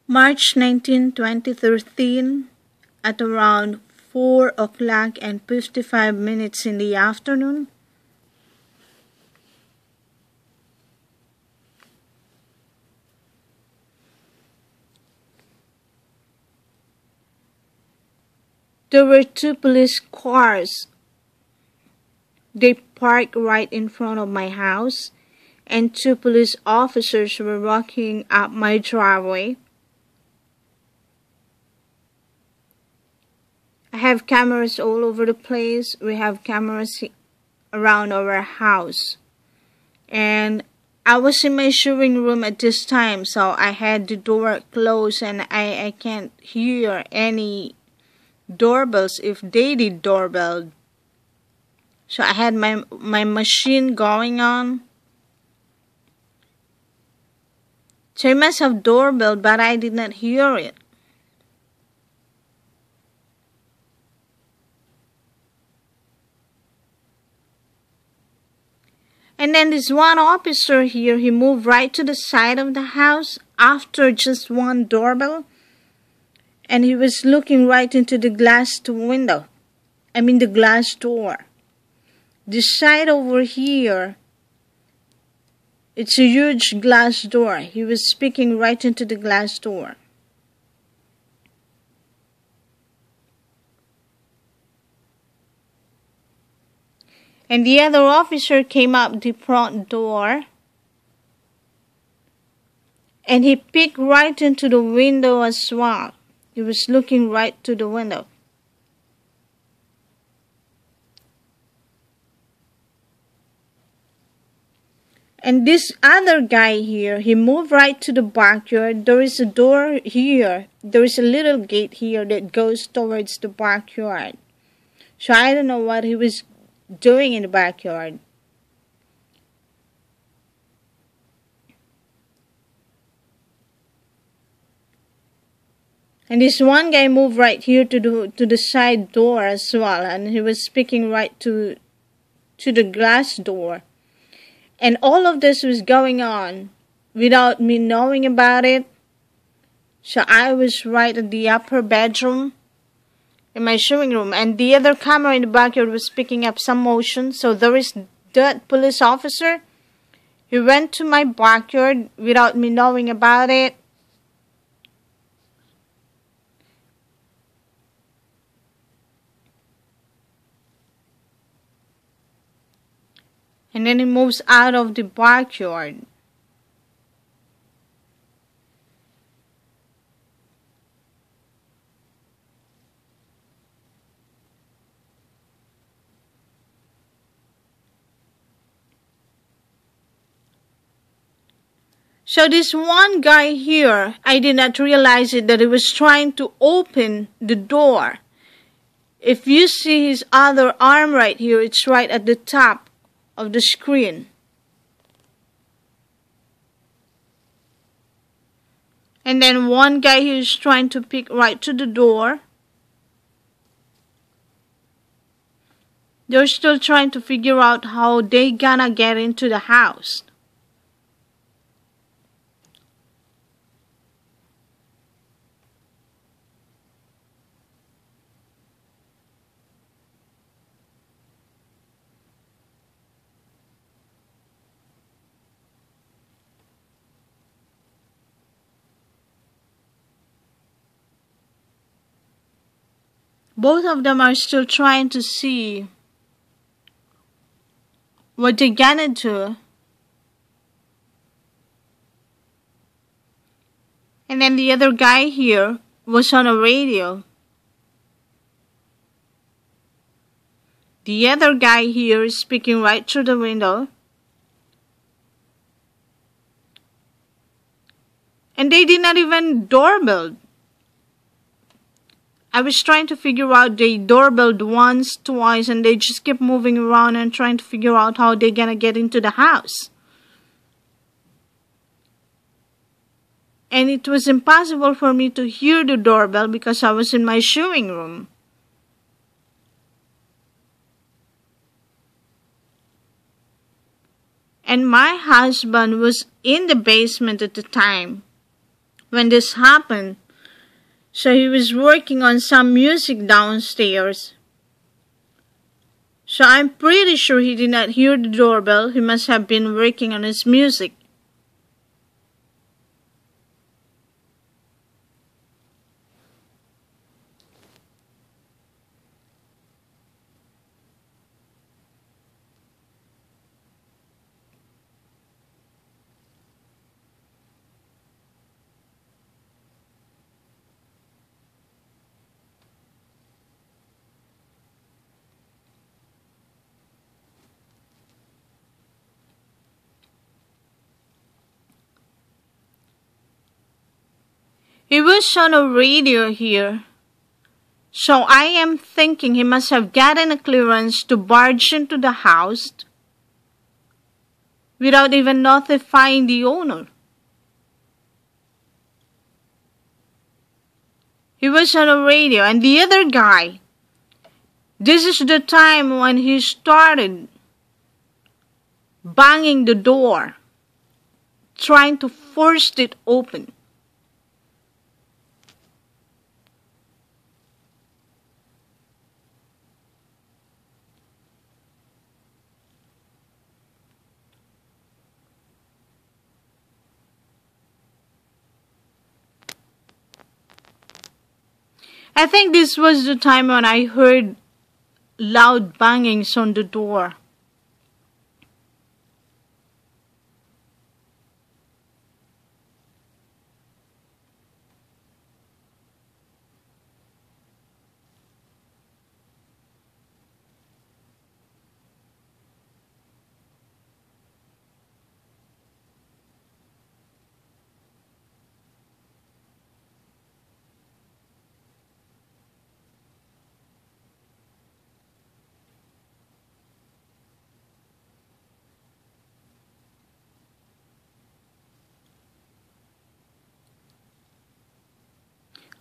March 19, 2013, at around 4 o'clock and 55 minutes in the afternoon. There were two police cars. They parked right in front of my house, and two police officers were walking up my driveway. I have cameras all over the place. We have cameras around our house. And I was in my showing room at this time, so I had the door closed and I can't hear any doorbells if they did doorbell. So I had my machine going on. So I must have doorbell, but I did not hear it. And then this one officer here, he moved right to the side of the house after just one doorbell. And he was looking right into the glass window. I mean the glass door. This side over here, it's a huge glass door. He was speaking right into the glass door. And the other officer came up the front door. And he peeked right into the window as well. He was looking right to the window. And this other guy here, he moved right to the backyard. There is a door here. There is a little gate here that goes towards the backyard. So I don't know what he was doing in the backyard. And this one guy moved right here to the side door as well, and he was speaking right to the glass door. And all of this was going on without me knowing about it. So I was right at the upper bedroom in my showing room, and the other camera in the backyard was picking up some motion. So there is that police officer. He went to my backyard without me knowing about it. And then he moves out of the backyard. So this one guy here, I did not realize it, that he was trying to open the door. If you see his other arm right here, it's right at the top of the screen. And then one guy here is trying to peek right to the door. They're still trying to figure out how they gonna get into the house. Both of them are still trying to see what they're gonna do. And then the other guy here was on a radio. The other guy here is speaking right through the window. And they did not even doorbell. I was trying to figure out, they doorbelled once, twice, and they just kept moving around and trying to figure out how they're gonna get into the house. And it was impossible for me to hear the doorbell because I was in my showing room. And my husband was in the basement at the time, when this happened. So he was working on some music downstairs. So I'm pretty sure he did not hear the doorbell. He must have been working on his music. He was on a radio here. So I am thinking he must have gotten a clearance to barge into the house without even notifying the owner. He was on a radio, and the other guy, this is the time when he started banging the door, trying to force it open. I think this was the time when I heard loud bangings on the door.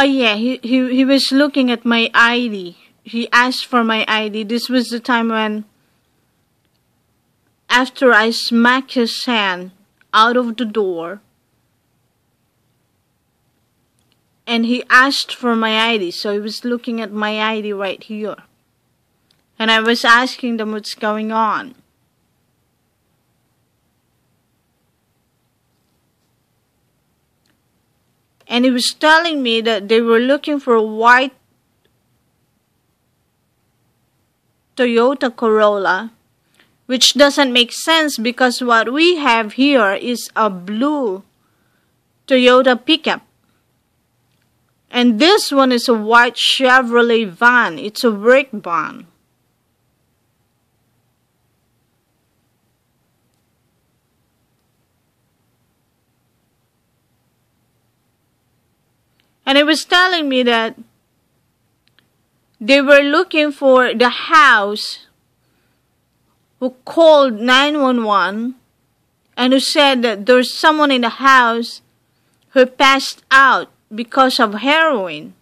Oh yeah, he was looking at my ID. He asked for my ID. This was the time when, after I smacked his hand out of the door, and he asked for my ID. So he was looking at my ID right here. And I was asking them what's going on. And he was telling me that they were looking for a white Toyota Corolla, which doesn't make sense because what we have here is a blue Toyota pickup. And this one is a white Chevrolet van. It's a work van. And he was telling me that they were looking for the house who called 911 and who said that there's someone in the house who passed out because of heroin.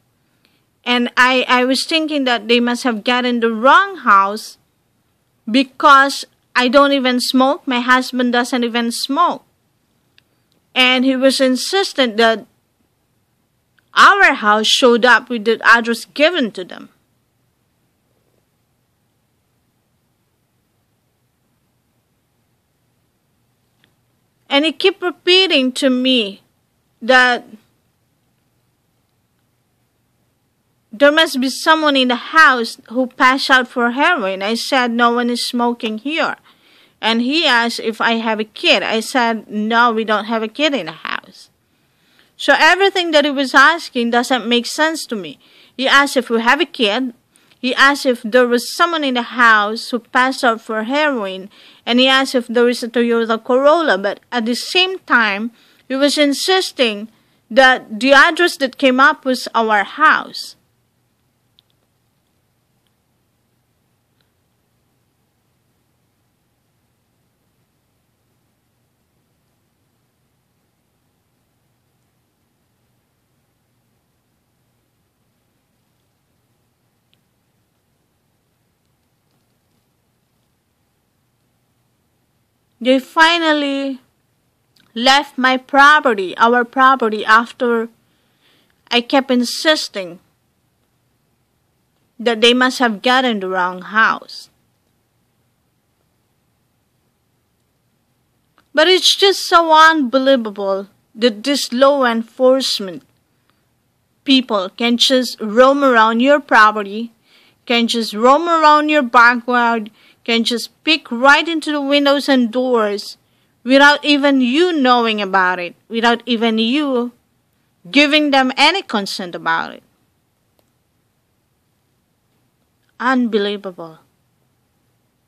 And I was thinking that they must have gotten the wrong house because I don't even smoke. My husband doesn't even smoke. And he was insistent that our house showed up with the address given to them. And he kept repeating to me that there must be someone in the house who passed out for heroin. I said, no one is smoking here. And he asked if I have a kid. I said, no, we don't have a kid in the house. So everything that he was asking doesn't make sense to me. He asked if we have a kid. He asked if there was someone in the house who passed out for heroin. And he asked if there is a Toyota Corolla. But at the same time, he was insisting that the address that came up was our house. They finally left my property, our property, after I kept insisting that they must have gotten the wrong house. But it's just so unbelievable that this law enforcement people can just roam around your property, can just roam around your backyard, can just peek right into the windows and doors without even you knowing about it, without even you giving them any consent about it. Unbelievable.